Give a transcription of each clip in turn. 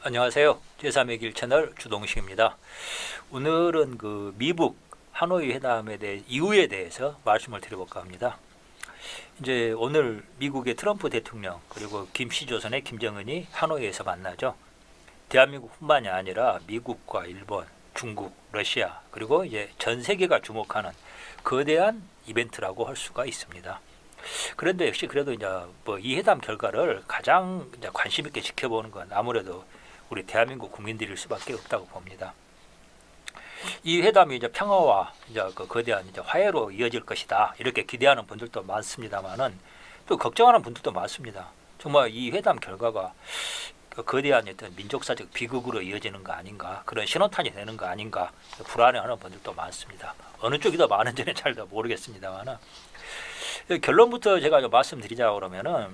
안녕하세요. 제3의 길 채널 주동식입니다. 오늘은 그 미북 하노이 회담에 대해 이유에 대해서 말씀을 드려볼까 합니다. 이제 오늘 미국의 트럼프 대통령 그리고 김씨조선의 김정은이 하노이에서 만나죠. 대한민국뿐만이 아니라 미국과 일본, 중국, 러시아 그리고 이제 전 세계가 주목하는 거대한 이벤트라고 할 수가 있습니다. 그런데 역시 그래도 이제 뭐 이 회담 결과를 가장 이제 관심 있게 지켜보는 건 아무래도 우리 대한민국 국민들일 수밖에 없다고 봅니다. 이 회담이 이제 평화와 이제 그 거대한 이제 화해로 이어질 것이다 이렇게 기대하는 분들도 많습니다만은 또 걱정하는 분들도 많습니다. 정말 이 회담 결과가 그 거대한 어떤 민족사적 비극으로 이어지는 거 아닌가, 그런 신호탄이 되는 거 아닌가 불안해하는 분들도 많습니다. 어느 쪽이 더 많은지는 잘 모르겠습니다만은 결론부터 제가 좀 말씀드리자 그러면은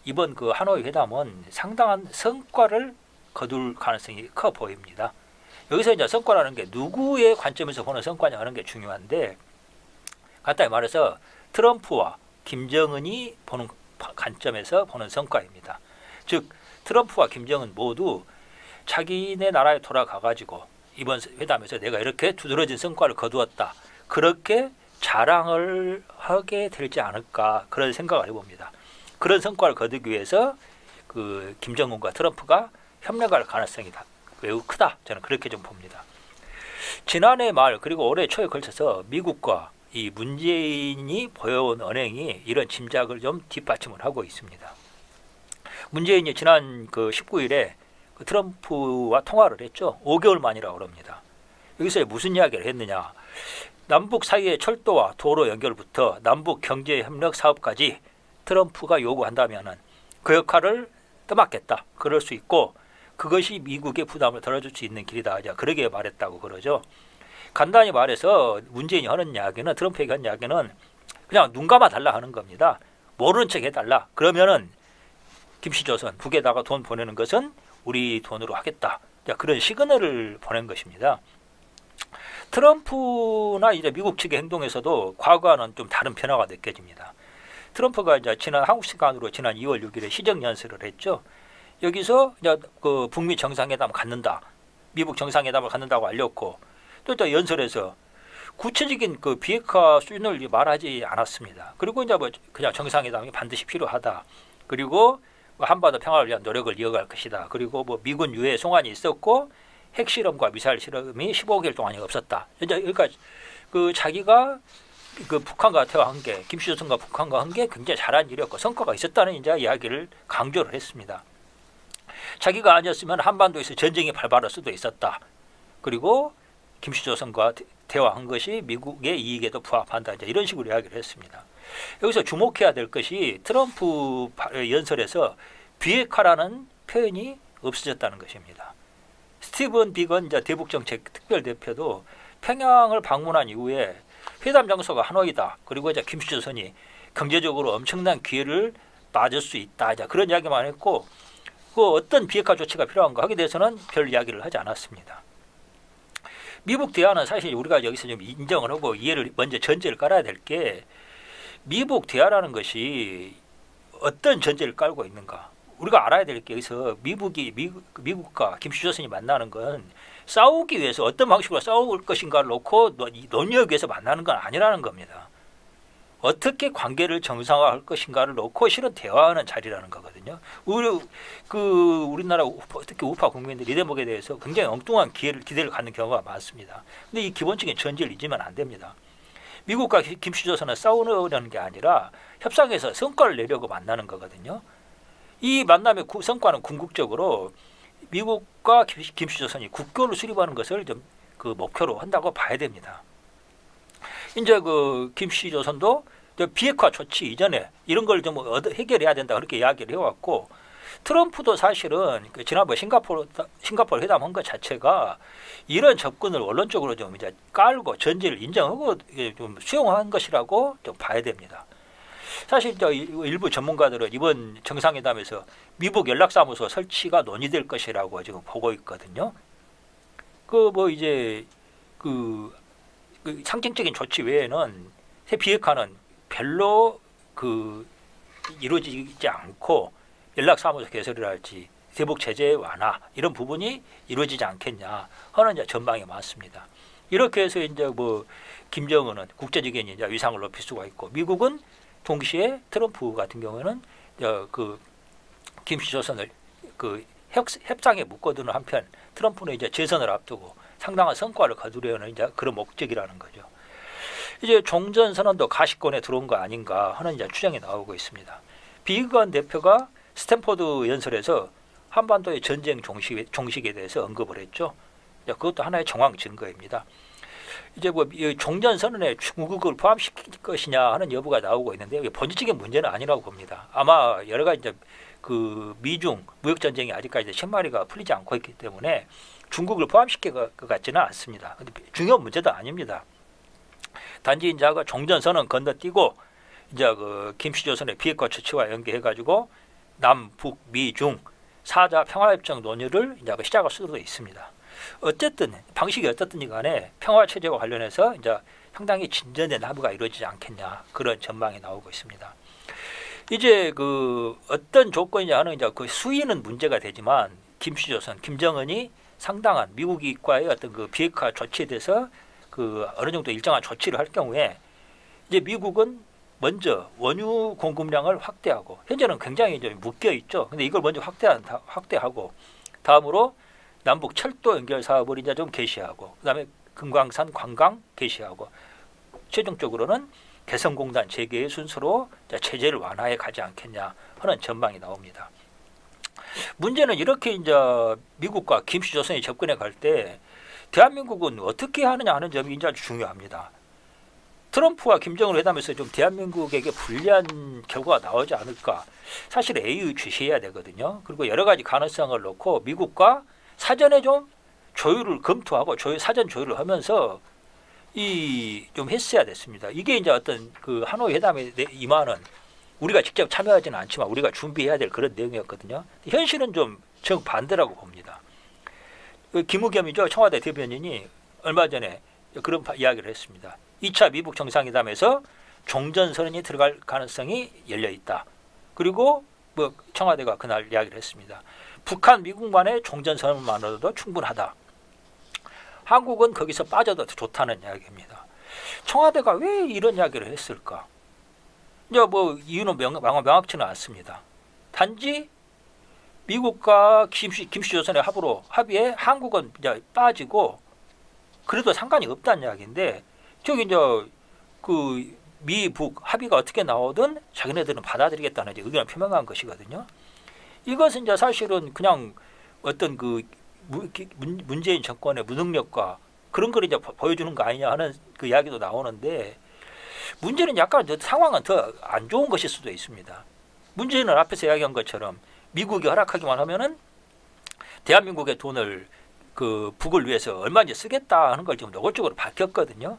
이번 그 하노이 회담은 상당한 성과를 거둘 가능성이 커 보입니다. 여기서 이제 성과라는 게 누구의 관점에서 보는 성과냐 하는 게 중요한데, 간단히 말해서 트럼프와 김정은이 보는 관점에서 보는 성과입니다. 즉 트럼프와 김정은 모두 자기네 나라에 돌아가 가지고 이번 회담에서 내가 이렇게 두드러진 성과를 거두었다, 그렇게 자랑을 하게 되지 않을까, 그런 생각을 해봅니다. 그런 성과를 거두기 위해서 그 김정은과 트럼프가 협력할 가능성이 매우 크다, 저는 그렇게 좀 봅니다. 지난해 말 그리고 올해 초에 걸쳐서 미국과 이 문재인이 보여온 언행이 이런 짐작을 좀 뒷받침을 하고 있습니다. 문재인이 지난 그 19일에 그 트럼프와 통화를 했죠. 5개월 만이라고 그럽니다. 여기서 무슨 이야기를 했느냐, 남북 사이의 철도와 도로 연결부터 남북 경제협력 사업까지 트럼프가 요구한다면은 그 역할을 떠맡겠다, 그럴 수 있고 그것이 미국의 부담을 덜어줄 수 있는 길이다, 그러게 말했다고 그러죠. 간단히 말해서 문재인이 하는 이야기는, 트럼프에게 하는 이야기는 그냥 눈 감아 달라 하는 겁니다. 모르는 척 해달라. 그러면은 김씨조선 북에다가 돈 보내는 것은 우리 돈으로 하겠다, 그런 시그널을 보낸 것입니다. 트럼프나 이제 미국 측의 행동에서도 과거와는 좀 다른 변화가 느껴집니다. 트럼프가 이제 지난 한국 시간으로 지난 2월 6일에 시정 연설을 했죠. 여기서 이제 그 북미 정상회담 갖는다, 미국 정상회담을 갖는다고 알렸고, 또 연설에서 구체적인 그 비핵화 수준을 말하지 않았습니다. 그리고 이제 뭐 그냥 정상회담이 반드시 필요하다, 그리고 한반도 평화를 위한 노력을 이어갈 것이다, 그리고 뭐 미군 유해 송환이 있었고 핵실험과 미사일 실험이 15개월 동안이 없었다. 그러니까 그 자기가 그 북한과 대화한 게, 김씨조선과 북한과 한 게 굉장히 잘한 일이었고 성과가 있었다는 이제 이야기를 강조를 했습니다. 자기가 아니었으면 한반도에서 전쟁이 발발할 수도 있었다. 그리고 김씨조선과 대화한 것이 미국의 이익에도 부합한다, 이제 이런 식으로 이야기를 했습니다. 여기서 주목해야 될 것이 트럼프 연설에서 비핵화라는 표현이 없어졌다는 것입니다. 스티븐 비건 이제 대북정책 특별대표도 평양을 방문한 이후에 회담 장소가 하노이다, 그리고 이제 김씨조선이 경제적으로 엄청난 기회를 맞을 수 있다, 그런 이야기만 했고, 그 어떤 비핵화 조치가 필요한가 하게 대해서는 별 이야기를 하지 않았습니다. 미국 대화는 사실 우리가 여기서 좀 인정을 하고 이해를 먼저 전제를 깔아야 될 게, 미국 대화라는 것이 어떤 전제를 깔고 있는가, 우리가 알아야 될 게, 여기서 미국과 김씨조선이 만나는 건 싸우기 위해서 어떤 방식으로 싸울 것인가를 놓고 논의하기 위해서 만나는 건 아니라는 겁니다. 어떻게 관계를 정상화할 것인가를 놓고 실은 대화하는 자리라는 거거든요. 우리나라 특히 우파 국민들이 이 대목에 대해서 굉장히 엉뚱한 기대를 갖는 경우가 많습니다. 근데 이 기본적인 전제를 잊으면 안 됩니다. 미국과 김씨조선은 싸우려는 게 아니라 협상에서 성과를 내려고 만나는 거거든요. 이 만남의 성과는 궁극적으로 미국과 김씨조선이 국교를 수립하는 것을 좀 그 목표로 한다고 봐야 됩니다. 이제 그 김씨조선도 비핵화 조치 이전에 이런 걸 좀 해결해야 된다, 그렇게 이야기를 해왔고, 트럼프도 사실은 그 지난번 싱가포르 회담한 것 자체가 이런 접근을 원론적으로 좀 이제 깔고 전제를 인정하고 좀 수용한 것이라고 좀 봐야 됩니다. 사실 일부 전문가들은 이번 정상회담에서 미국 연락사무소 설치가 논의될 것이라고 지금 보고 있거든요. 그 뭐 이제 그 상징적인 조치 외에는 새 비핵화는 별로 그 이루어지지 않고 연락사무소 개설이랄지 대북 제재 완화 이런 부분이 이루어지지 않겠냐 하는 이제 전망이 많습니다. 이렇게 해서 이제 뭐 김정은은 국제적인 이제 위상을 높일 수가 있고, 미국은 동시에 트럼프 같은 경우는 그 김씨조선을 그 협상에 묶어두는 한편, 트럼프는 이제 재선을 앞두고 상당한 성과를 거두려는 이제 그런 목적이라는 거죠. 이제 종전선언도 가시권에 들어온 거 아닌가 하는 이제 추정이 나오고 있습니다. 비건 대표가 스탠포드 연설에서 한반도의 전쟁 종식에 대해서 언급을 했죠. 그것도 하나의 정황 증거입니다. 이제 뭐 종전선언에 중국을 포함시킬 것이냐 하는 여부가 나오고 있는데, 본질적인 문제는 아니라고 봅니다. 아마 여러 가지 이제 그 미중 무역 전쟁이 아직까지 실마리가 풀리지 않고 있기 때문에 중국을 포함시킬 것 같지는 않습니다. 근데 중요한 문제도 아닙니다. 단지 이제 종전선언 건너뛰고 이제 그 김씨조선의 비핵화 조치와 연계해가지고 남북 미중 4자 평화협정 논의를 이제 시작할 수도 있습니다. 어쨌든 방식이 어떻든지 간에 평화 체제와 관련해서 이제 상당히 진전된 합의가 이루어지지 않겠냐, 그런 전망이 나오고 있습니다. 이제 그 어떤 조건이냐는 이제 그 수위는 문제가 되지만, 김씨조선 김정은이 상당한 미국과의 어떤 그 비핵화 조치에 대해서 그 어느 정도 일정한 조치를 할 경우에 이제 미국은 먼저 원유 공급량을 확대하고, 현재는 굉장히 좀 묶여 있죠. 근데 이걸 먼저 확대하고, 다음으로 남북 철도 연결 사업을 이제 좀 개시하고, 그다음에 금강산 관광 개시하고, 최종적으로는 개성공단 재개의 순서로 체제를 완화해 가지 않겠냐 하는 전망이 나옵니다. 문제는 이렇게 이제 미국과 김씨조선이 접근해 갈 때 대한민국은 어떻게 하느냐 하는 점이 이제 아주 중요합니다. 트럼프와 김정은 회담에서 좀 대한민국에게 불리한 결과가 나오지 않을까, 사실 예의주시해야 되거든요. 그리고 여러 가지 가능성을 놓고 미국과 사전에 좀 조율을 검토하고 사전 조율을 하면서 좀 했어야 됐습니다. 이게 이제 어떤 그 하노이 회담에 임하는, 우리가 직접 참여하지는 않지만 우리가 준비해야 될 그런 내용이었거든요. 현실은 좀 정반대라고 봅니다. 김우겸이죠, 청와대 대변인이 얼마 전에 그런 이야기를 했습니다. 2차 미북 정상회담에서 종전선언이 들어갈 가능성이 열려 있다. 그리고 뭐 청와대가 그날 이야기를 했습니다. 북한 미국만의 종전선언만으로도 충분하다. 한국은 거기서 빠져도 좋다는 이야기입니다. 청와대가 왜 이런 이야기를 했을까? 이제 뭐 이유는 명확치는 않습니다. 단지 미국과 김씨조선의 합의에 한국은 이제 빠지고 그래도 상관이 없다는 이야기인데, 저기 이제 그 미북 합의가 어떻게 나오든 자기네들은 받아들이겠다는 이제 의견을 표명한 것이거든요. 이것은 이제 사실은 그냥 어떤 그 문재인 정권의 무능력과 그런 걸 이제 보여주는 거 아니냐 하는 그 이야기도 나오는데, 문제는 약간 상황은 더 안 좋은 것일 수도 있습니다. 문재인은 앞에서 이야기한 것처럼 미국이 허락하기만 하면은 대한민국의 돈을 그 북을 위해서 얼마인지 쓰겠다 하는 걸 지금 노골적으로 밝혔거든요.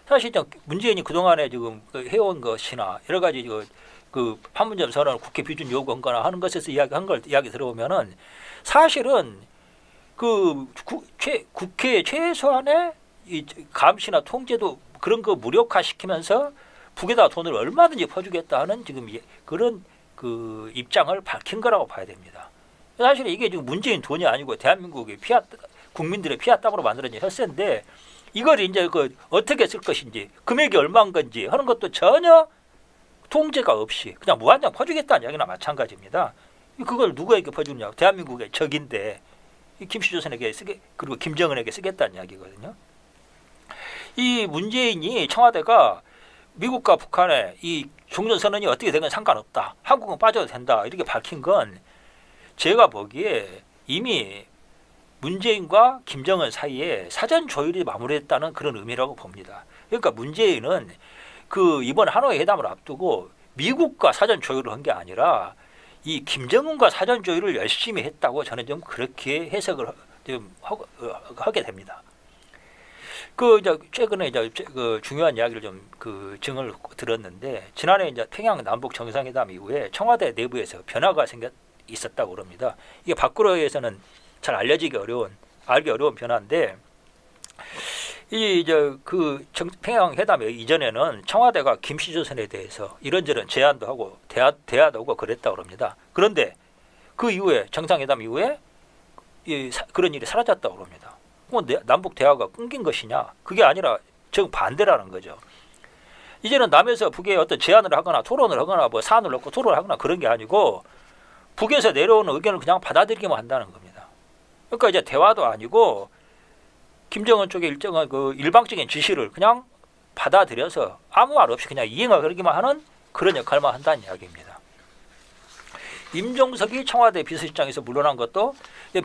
사실 문재인이 그동안에 지금 해온 것이나 여러 가지 그 판문점 선언을 국회 비준 요구한 거나 하는 것에서 이야기 들어보면은 사실은 그 국회 최소한의 이 감시나 통제도 그런 거 무력화시키면서 북에다 돈을 얼마든지 퍼주겠다 하는 지금 그런 그 입장을 밝힌 거라고 봐야 됩니다. 사실 이게 지금 문재인 돈이 아니고 대한민국의 국민들의 피와 땀으로 만들어진 혈세인데, 이걸 이제 그 어떻게 쓸 것인지, 금액이 얼마인 건지 하는 것도 전혀 통제가 없이 그냥 무한정 퍼주겠다는 이야기나 마찬가지입니다. 그걸 누구에게 퍼주느냐? 대한민국의 적인데 김씨조선에게 그리고 김정은에게 쓰겠다는 이야기거든요. 이 문재인이 청와대가 미국과 북한의 이 종전선언이 어떻게 되건 상관없다, 한국은 빠져도 된다, 이렇게 밝힌 건 제가 보기에 이미 문재인과 김정은 사이에 사전 조율이 마무리됐다는 그런 의미라고 봅니다. 그러니까 문재인은 그 이번 하노이 회담을 앞두고 미국과 사전 조율을 한 게 아니라 이 김정은과 사전 조율을 열심히 했다고 저는 좀 그렇게 해석을 좀 하게 됩니다. 그 이제 최근에 이제 그 중요한 이야기를 좀 그 증을 들었는데, 지난해 이제 평양 남북 정상회담 이후에 청와대 내부에서 변화가 있었다고 그럽니다. 이게 밖으로에서는 잘 알기 어려운 변화인데, 이제 그 평양 회담 이전에는 청와대가 김씨조선에 대해서 이런저런 제안도 하고 대화도 하고 그랬다고 합니다. 그런데 그 이후에 정상회담 이후에 그런 일이 사라졌다고 합니다. 남북 대화가 끊긴 것이냐? 그게 아니라 정반대라는 거죠. 이제는 남에서 북에 어떤 제안을 하거나 토론을 하거나 뭐 사안을 놓고 토론을 하거나 그런 게 아니고 북에서 내려오는 의견을 그냥 받아들이기만 한다는 겁니다. 그러니까 이제 대화도 아니고 김정은 쪽의 일정한 그 일방적인 지시를 그냥 받아들여서 아무 말 없이 그냥 이행하기만 하는 그런 역할만 한다는 이야기입니다. 임종석이 청와대 비서실장에서 물러난 것도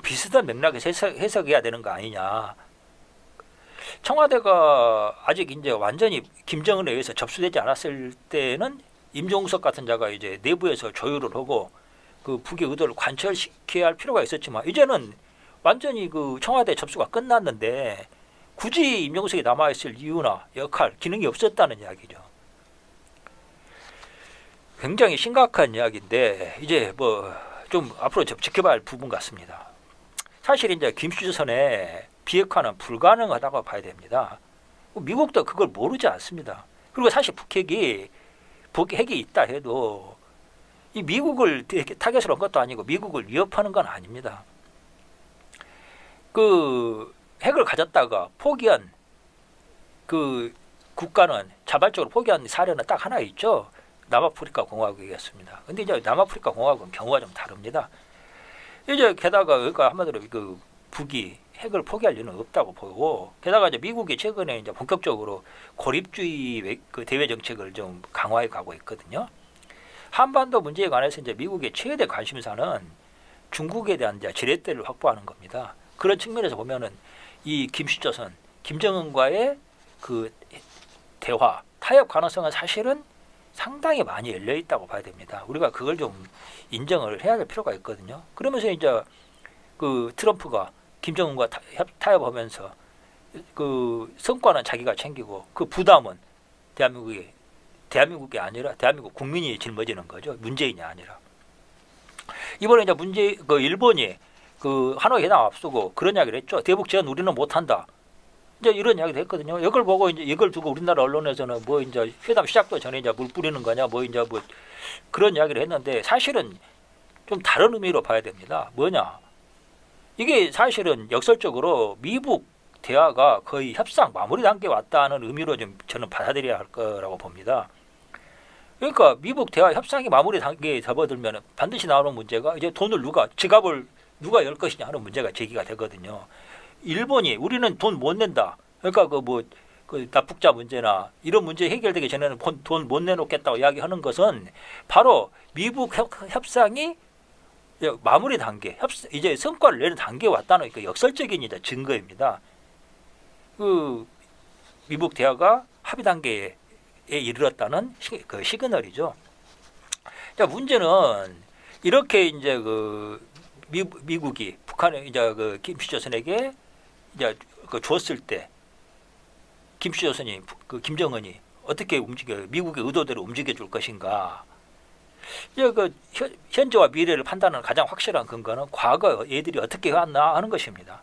비슷한 맥락에서 해석해야 되는 거 아니냐. 청와대가 아직 이제 완전히 김정은에 의해서 접수되지 않았을 때는 임종석 같은 자가 이제 내부에서 조율을 하고 그 북의 의도를 관철시켜야 할 필요가 있었지만 이제는 완전히 그 청와대 접수가 끝났는데 굳이 임종석이 남아있을 이유나 역할, 기능이 없었다는 이야기죠. 굉장히 심각한 이야기인데 이제 뭐 좀 앞으로 지켜봐야 할 부분 같습니다. 사실 이제 김씨조선의 비핵화는 불가능하다고 봐야 됩니다. 미국도 그걸 모르지 않습니다. 그리고 사실 북핵이 있다 해도 이 미국을 타겟으로 한 것도 아니고 미국을 위협하는 건 아닙니다. 그 핵을 가졌다가 포기한 그 국가는 자발적으로 포기한 사례는 딱 하나 있죠. 남아프리카 공화국이었습니다. 근데 이제 남아프리카 공화국은 경우가 좀 다릅니다. 이제 게다가 그러니까 한마디로 그 북이 핵을 포기할 리는 없다고 보고 게다가 이제 미국이 최근에 이제 본격적으로 고립주의 그 대외 정책을 좀 강화해 가고 있거든요. 한반도 문제에 관해서 이제 미국의 최대 관심사는 중국에 대한 이제 지렛대를 확보하는 겁니다. 그런 측면에서 보면은 이 김씨조선, 김정은과의 그 대화, 타협 가능성은 사실은 상당히 많이 열려 있다고 봐야 됩니다. 우리가 그걸 좀 인정을 해야 될 필요가 있거든요. 그러면서 이제 그 트럼프가 김정은과 타협하면서 그 성과는 자기가 챙기고 그 부담은 대한민국이 아니라 대한민국 국민이 짊어지는 거죠. 문재인이 아니라. 이번에 이제 일본이 그 하노이 회담 앞두고 그런 이야기를 했죠. 대북 제한 우리는 못한다. 이제 이런 이야기도 했거든요. 이걸 보고 이제 이걸 두고 우리나라 언론에서는 뭐 이제 회담 시작도 전에 이제 물 뿌리는 거냐 뭐 이제 뭐 그런 이야기를 했는데 사실은 좀 다른 의미로 봐야 됩니다. 뭐냐? 이게 사실은 역설적으로 미북 대화가 거의 협상 마무리 단계에 왔다는 의미로 좀 저는 받아들여야 할 거라고 봅니다. 그러니까 미북 대화 협상이 마무리 단계에 접어들면 반드시 나오는 문제가 이제 지갑을 누가 열 것이냐 하는 문제가 제기가 되거든요. 일본이 우리는 돈 못 낸다. 그러니까 그 납북자 문제나 이런 문제 해결되기 전에는 돈 못 내놓겠다고 이야기하는 것은 바로 미북 협상이 마무리 단계, 이제 성과를 내는 단계에 왔다는 그 역설적인 이제 증거입니다. 그 미북 대화가 합의 단계에 이르렀다는 그 시그널이죠. 자, 문제는 이렇게 이제 그 미국이 북한에 이제 그 김씨조선에게 이제 그 줬을 때 김씨조선이 그 김정은이 어떻게 미국의 의도대로 움직여 줄 것인가? 이제 그 현재와 미래를 판단하는 가장 확실한 근거는 과거 얘들이 어떻게 해왔나 하는 것입니다.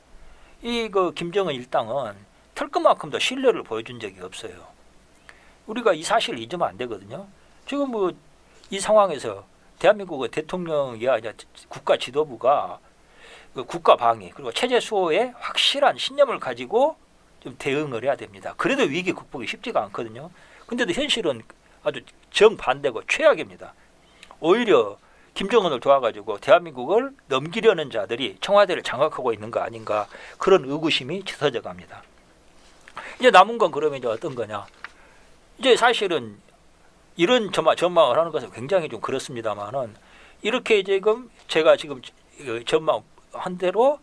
이 그 김정은 일당은 털끝만큼도 신뢰를 보여준 적이 없어요. 우리가 이 사실을 잊으면 안 되거든요. 지금 뭐 이 상황에서 대한민국의 대통령이야 국가 지도부가 그 국가 방위 그리고 체제 수호에 확실한 신념을 가지고 좀 대응을 해야 됩니다. 그래도 위기 극복이 쉽지가 않거든요. 근데도 현실은 아주 정반대고 최악입니다. 오히려 김정은을 도와가지고 대한민국을 넘기려는 자들이 청와대를 장악하고 있는 거 아닌가 그런 의구심이 짙어져 갑니다. 이제 남은 건 그러면 이제 어떤 거냐? 이제 사실은 이런 전망을 하는 것은 굉장히 좀 그렇습니다만은 이렇게 지금 제가 지금 전망한 대로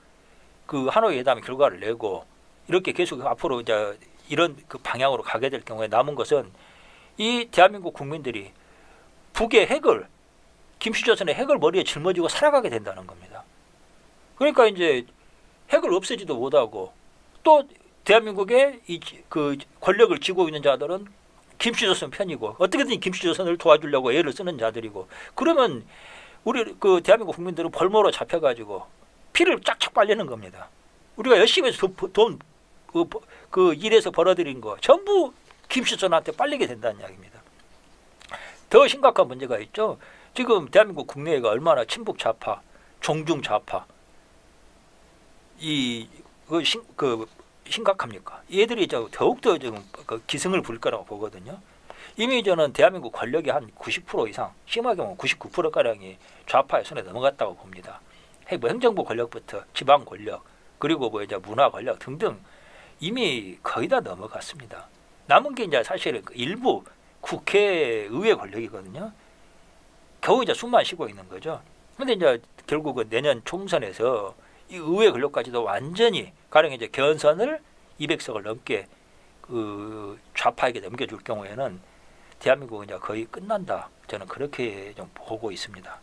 그 하노이 회담의 결과를 내고 이렇게 계속 앞으로 이제 이런 그 방향으로 가게 될 경우에 남은 것은 이 대한민국 국민들이 북의 핵을 김씨조선의 핵을 머리에 짊어지고 살아가게 된다는 겁니다. 그러니까 이제 핵을 없애지도 못하고 또 대한민국의 그 권력을 쥐고 있는 자들은 김씨조선 편이고 어떻게든 김씨조선을 도와주려고 애를 쓰는 자들이고 그러면 우리 그 대한민국 국민들은 벌모로 잡혀가지고 피를 쫙쫙 빨리는 겁니다. 우리가 열심히 해서 그 일에서 벌어들인 거 전부 김씨조선한테 빨리게 된다는 이야기입니다. 더 심각한 문제가 있죠. 지금 대한민국 국내가 얼마나 친북 좌파 종중 좌파 심각합니까? 얘들이 더욱더 지금 기승을 부릴 거라고 보거든요. 이미 저는 대한민국 권력이 한 90% 이상, 심하게 보면 99%가량이 좌파의 손에 넘어갔다고 봅니다. 뭐 행정부 권력부터 지방 권력, 그리고 뭐 이제 문화 권력 등등 이미 거의 다 넘어갔습니다. 남은 게 이제 사실 일부 국회의회 권력이거든요. 겨우 이제 숨만 쉬고 있는 거죠. 근데 이제 결국은 내년 총선에서 이 의회 권력까지도 완전히 가령 이제 견선을 200석을 넘게 그 좌파에게 넘겨줄 경우에는 대한민국은 이제 거의 끝난다. 저는 그렇게 좀 보고 있습니다.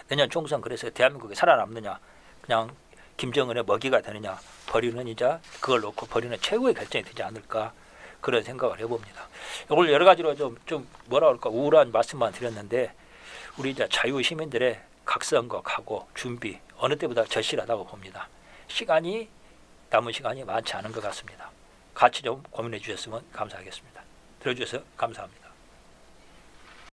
내년 총선 그래서 대한민국이 살아남느냐, 그냥 김정은의 먹이가 되느냐, 버리는 이자 그걸 놓고 버리는 최후의 결정이 되지 않을까 그런 생각을 해봅니다. 오늘 여러 가지로 좀 뭐라 그럴까 우울한 말씀만 드렸는데 우리 이제 자유 시민들의 각성과 각오, 준비 어느 때보다 절실하다고 봅니다. 남은 시간이 많지 않은 것 같습니다. 같이 좀 고민해 주셨으면 감사하겠습니다. 들어주셔서 감사합니다.